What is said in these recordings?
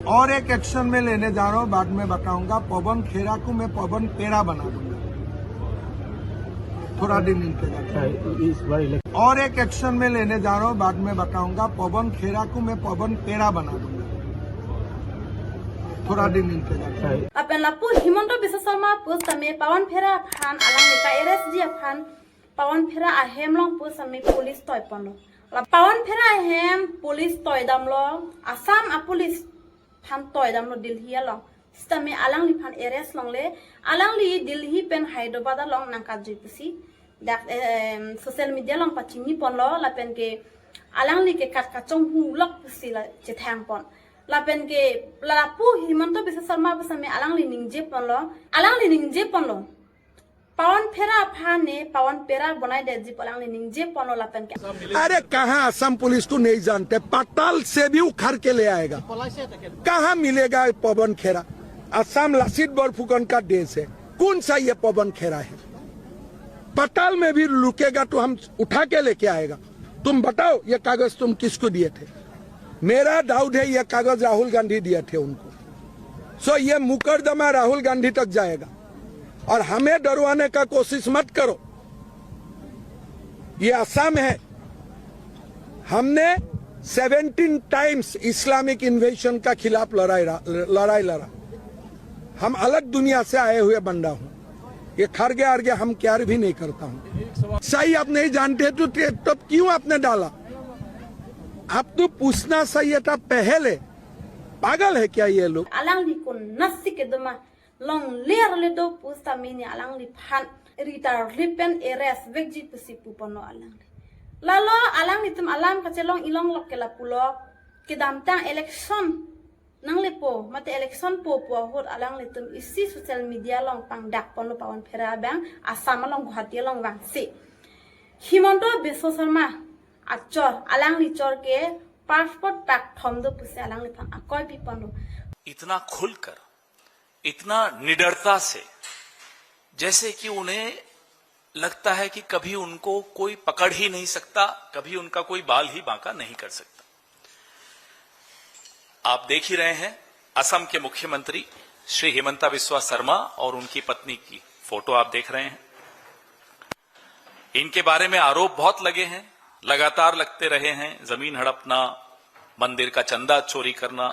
और एक एक्शन में लेने जा रहा हूँ, बाद में बताऊंगा। पवन खेरा को मैं पवन पेरा बना दूंगा, थोड़ा दिन इंतजार। और एक एक्शन में लेने जा रहा हूँ, बाद में बताऊंगा। पवन खेरा को मैं पवन पेरा बना दूंगा, थोड़ा दिन इंतजार। अपन लापू हिमंत बिश्व शर्मा पोस्ट में पवन फेरा फान अलग का एरएसजी फान पवन फेरा अहेम लोग पोस्ट में पुलिस तोय पनो पवन फेरा अहेम पुलिस तोय दमलो आसाम आ पुलिस फान तोय दमलो दिल्ली लोग सिस्टम अलग ली फान एरएस लोग ले अलग ली दिल्ली पेन हैदराबाद लोग नंका जुपसी सोशल मीडिया लोग पचिनी पनो लापेन के अलग ली के कटकचों हु लोग पुसी ला चिथांग पन लापेन के लापू हिमंत बिश्व शर्मा बस में अलग लिनिंग पनलो पवन फेरा फाने पवन पेरा बनाई दे जी अलग लिनिंग पनलो लापेन के। अरे कहाँ असम पुलिस को नहीं जानते, पाताल से भी उखड़ के ले आएगा। कहाँ मिलेगा पवन खेरा? असम लासित बोरफुकन का देश है, कौन सा ये पवन खेरा है? पाताल में भी लुकेगा तो हम उठा के लेके आएगा। तुम बताओ ये कागज तुम किसको दिए थे? मेरा डाउट है ये कागज राहुल गांधी दिए थे उनको। सो ये मुकदमा राहुल गांधी तक जाएगा और हमें डरवाने का कोशिश मत करो। ये असम है, हमने 17 टाइम्स इस्लामिक इन्वेशन का खिलाफ लड़ाई लड़ा। हम अलग दुनिया से आए हुए बंदा हूं। ये खरगे आरगे हम क्यार भी नहीं करता हूं। सही आप नहीं जानते तो तब क्यों आपने डाला? आप तो पूछना चाहिए था पहले। पागल है क्या ये लोग? अलंगली को नस्सी के दमा लोंग लेर ले दो पुस्ता मिनी अलंगली फान रिटार रिपेन एरेस वेजी पुसी पुपनो अलंगली लालो अलंगली तुम अलाम का चलोंग इलोंग लोग के ला पुलो के दामतांग इलेक्शन नंगले पो मते इलेक्शन पो होत अलंगली तुम इसी सोशल मीडिया लोंग पांग डाक पनो पवन फेरा बैंग आसाम लोंग गुवाहाटी लोंग वांगसी हिमंत बिश्व शर्मा आचर अलंगली चोर के पासपोर्ट पैक थम दो पुसे अलंगली फान अकोय भी पनो इतना खुलकर इतना निडरता से, जैसे कि उन्हें लगता है कि कभी उनको कोई पकड़ ही नहीं सकता, कभी उनका कोई बाल ही बांका नहीं कर सकता। आप देख ही रहे हैं असम के मुख्यमंत्री श्री हिमंता बिस्वा शर्मा और उनकी पत्नी की फोटो आप देख रहे हैं। इनके बारे में आरोप बहुत लगे हैं, लगातार लगते रहे हैं। जमीन हड़पना, मंदिर का चंदा चोरी करना,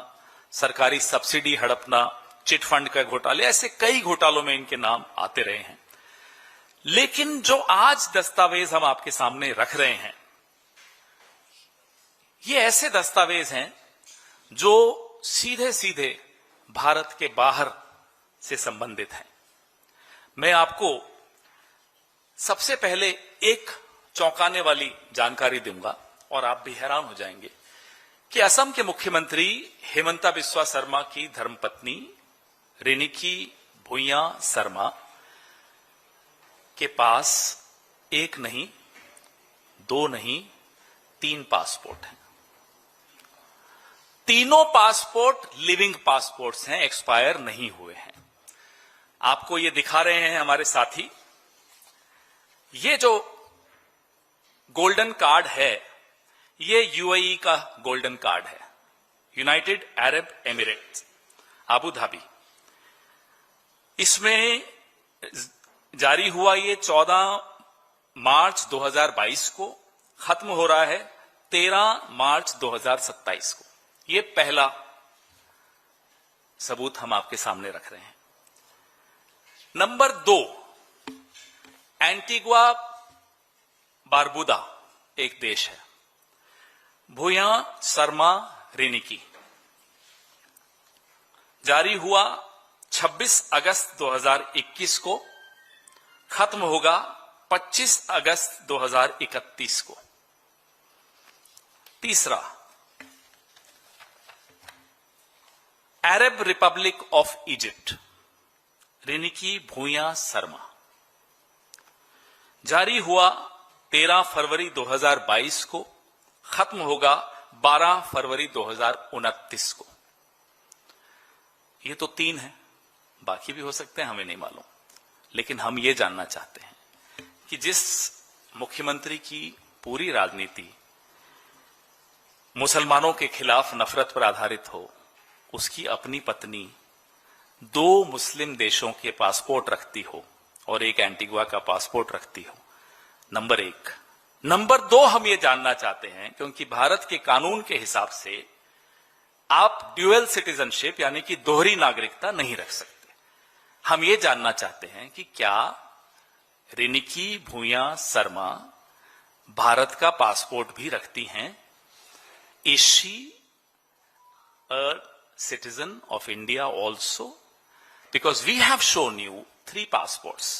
सरकारी सब्सिडी हड़पना, चिट फंड का घोटाले, ऐसे कई घोटालों में इनके नाम आते रहे हैं। लेकिन जो आज दस्तावेज हम आपके सामने रख रहे हैं, ये ऐसे दस्तावेज हैं जो सीधे सीधे भारत के बाहर से संबंधित हैं। मैं आपको सबसे पहले एक चौंकाने वाली जानकारी दूंगा और आप भी हैरान हो जाएंगे कि असम के मुख्यमंत्री हिमंता बिस्वा शर्मा की धर्मपत्नी रिनिकी भुइयां शर्मा के पास एक नहीं, दो नहीं, 3 पासपोर्ट हैं। तीनों पासपोर्ट लिविंग पासपोर्ट्स हैं, एक्सपायर नहीं हुए हैं। आपको ये दिखा रहे हैं हमारे साथी। ये जो गोल्डन कार्ड है, ये यूएई का गोल्डन कार्ड है, United Arab Emirates, Abu Dhabi. इसमें जारी हुआ ये 14 मार्च 2022 को, खत्म हो रहा है 13 मार्च 2027 को। ये पहला सबूत हम आपके सामने रख रहे हैं। नंबर 2, एंटीगुआ बारबुदा एक देश है, भुइयां शर्मा रिनिकी, जारी हुआ 26 अगस्त 2021 को, खत्म होगा 25 अगस्त 2031 को। तीसरा, Arab republic of Egypt, Riniki Bhuyan Sharma, जारी हुआ 13 फरवरी 2022 को, खत्म होगा 12 फरवरी 2029 को। ये तो 3 है, बाकी भी हो सकते हैं, हमें नहीं मालूम। लेकिन हम ये जानना चाहते हैं कि जिस मुख्यमंत्री की पूरी राजनीति मुसलमानों के खिलाफ नफरत पर आधारित हो, उसकी अपनी पत्नी 2 मुस्लिम देशों के पासपोर्ट रखती हो और एक एंटीगुआ का पासपोर्ट रखती हो, नंबर 1। नंबर 2, हम ये जानना चाहते हैं क्योंकि भारत के कानून के हिसाब से आप ड्यूअल सिटीजनशिप यानी कि दोहरी नागरिकता नहीं रख सकते। हम ये जानना चाहते हैं कि क्या रिनिकी भूया शर्मा भारत का पासपोर्ट भी रखती हैं? Is she a citizen of India also? Because we have shown you 3 passports.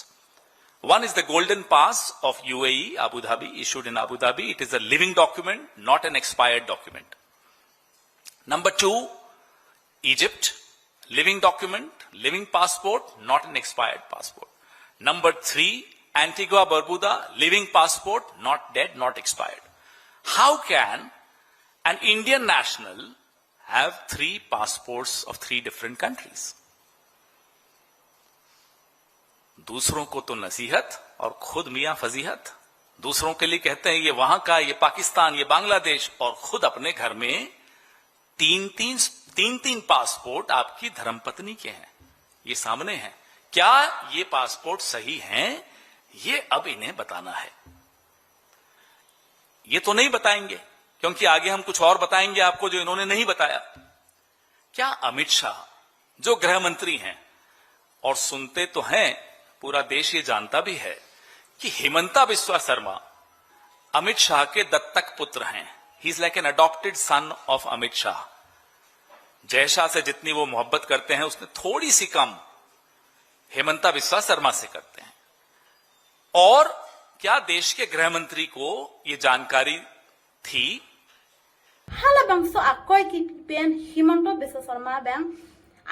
One is the golden pass of UAE, Abu Dhabi, issued in Abu Dhabi. It is a living document, not an expired document. Number 2, Egypt, living document, living passport, not an expired passport. Number 3, Antigua Barbuda, living passport, not dead, not expired. How can an Indian national have 3 passports of 3 different countries? दूसरों को तो नसीहत और खुद मियां फजीहत। दूसरों के लिए कहते हैं ये वहां का, ये पाकिस्तान, ये बांग्लादेश, और खुद अपने घर में 3 पासपोर्ट आपकी धर्मपत्नी के हैं। ये सामने हैं। क्या ये पासपोर्ट सही हैं? ये अब इन्हें बताना है। ये तो नहीं बताएंगे क्योंकि आगे हम कुछ और बताएंगे आपको जो इन्होंने नहीं बताया। क्या अमित शाह जो गृह मंत्री हैं, और सुनते तो हैं, पूरा देश ये जानता भी है कि हिमंता बिस्वा शर्मा अमित शाह के दत्तक पुत्र हैं। He is like an adopted son of Amit Shah. Jay Shah से जितनी वो मोहब्बत करते हैं उसने थोड़ी सी कम हिमंता बिस्वा शर्मा से करते हैं। और क्या देश के गृह मंत्री को ये जानकारी थी? hala bang so akoy ki pen Himanta Biswa Sarma bang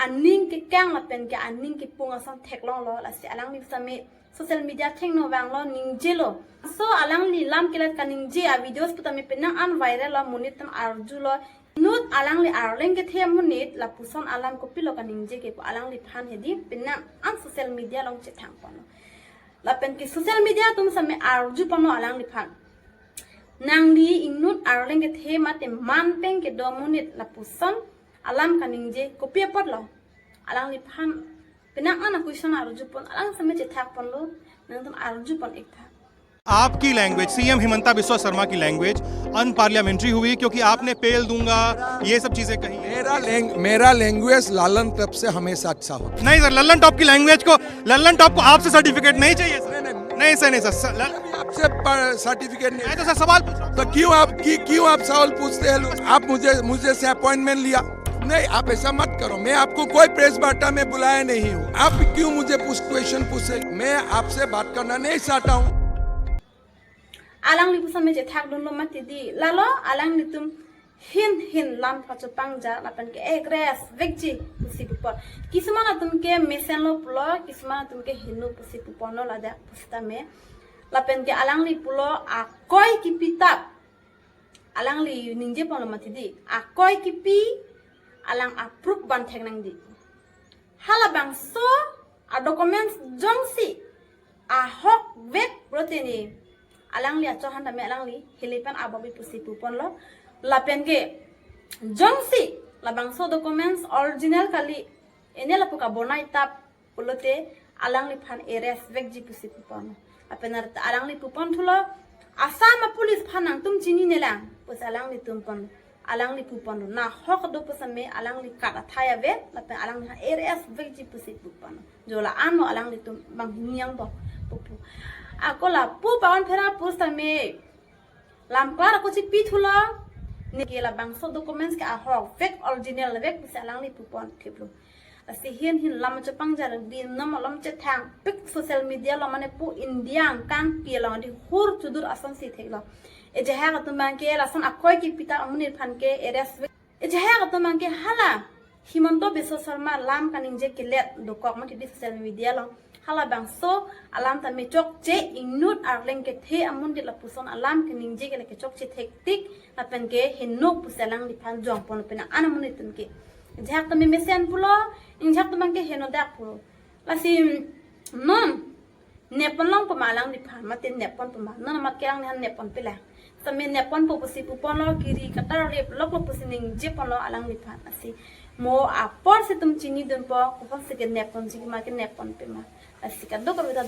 aning ki kang la pen ki aning ki punga sam theklong lo la si alang ni same social media theng no bang lo ningje lo so alang li lam kilat ka ningje a videos puta me pen an viral lo munitam arju lo nut alang li arleng ke the munit la puson alam ko pilo ka ningje ke alang li phan hedi pen an social media long che thang pano la pen ki social media tum same arju pano alang li phan nang di inut arleng ke the mate man peng ke domunit la puson alam kaningje kopia pot lo alang li phan penang ana question arju pon alang same che thak pon lo nang tum arju pon ek tha। आपकी language, CM Himanta Biswa Sharma की language unparliamentary हुई क्योंकि आपने पेल दूंगा ये सब चीजें कही। मेरा लैंग्वेज लालन टॉप से हमेशा अच्छा होता। नहीं सर, लल्लन टॉप की लैंग्वेज को, लल्लन टॉप को आपसे सर्टिफिकेट नहीं चाहिए सर। नहीं सर, नहीं सर, आपसे सर्टिफिकेट नहीं तो सर सवाल पूछ रहा हूं। तो क्यों आप सवाल पूछते हैं? आप मुझे से अपॉइंटमेंट लिया नहीं? आप ऐसा मत करो। मैं आपको कोई प्रेस वार्ता में बुलाया नहीं हूँ। आप क्यों मुझे क्वेश्चन पूछे? मैं आपसे बात करना नहीं चाहता हूँ। alang li pusan me je thak dun lo mati di lalo alang ni tum hin lam ka chu pangja la pen ke egres vekji pusi pupor kismana tum ke mesen lo pulo kismana tum ke hinu pusi pupor no la da pusta me la pen ke alang li pulo akoy ki pitap alang li ningje pon lo mati di akoy ki pi alang approve ban thek nang di hala bang so a documents jongsi a hok vek proteni alang li acho handa me alang li hilipan ababi pusi pupon lo la pen ke jongsi la bangso documents original kali ene la puka bonai tap pulote alang li phan eres vekji pusi pupon apenar alang li pupon thulo asama police phanang tum chini nelang pus alang li tumpon alang li pupon na hok do pusame alang li kata thaya ve la pen alang li eres vekji pusi pupon jola ano alang li tum bang niang bo pupu ako la pu pawan phera pusta me lampar ko chi pithula ne ke la bangso documents ka ho fake original vek pisa lang ni pupon thiplu asi hin lam cha pangjar din nam lam cha thang pik social media lo mane pu india kang pi la di hur chudur asan si thela e je ha to man ke la san akoy ki pita amunir phan ke eres e je ha to man ke hala Himanta Biswa Sarma lam kaning je ke let do kok ma di social media lo hala bang so alam ta me chok che inut arleng ke the amun de la puson alam ke ningje ke ke chok che thek tik na pen ke hinno pusalang di phan jong pon pen anamun itun ke jak ta me mesen pulo in jak ta man ke heno dak pulo la sim non ne pon long pa malang di phan ma ten ne pon pa ma na ma ke lang ne pon pela ta me ne pon po pusi pu pon lo kiri katar re lok lo pusining je pon lo alang di phan asi mo apor se tum chini dun po kupon se ke nepon si ma ke nepon pe ma asika do ko beta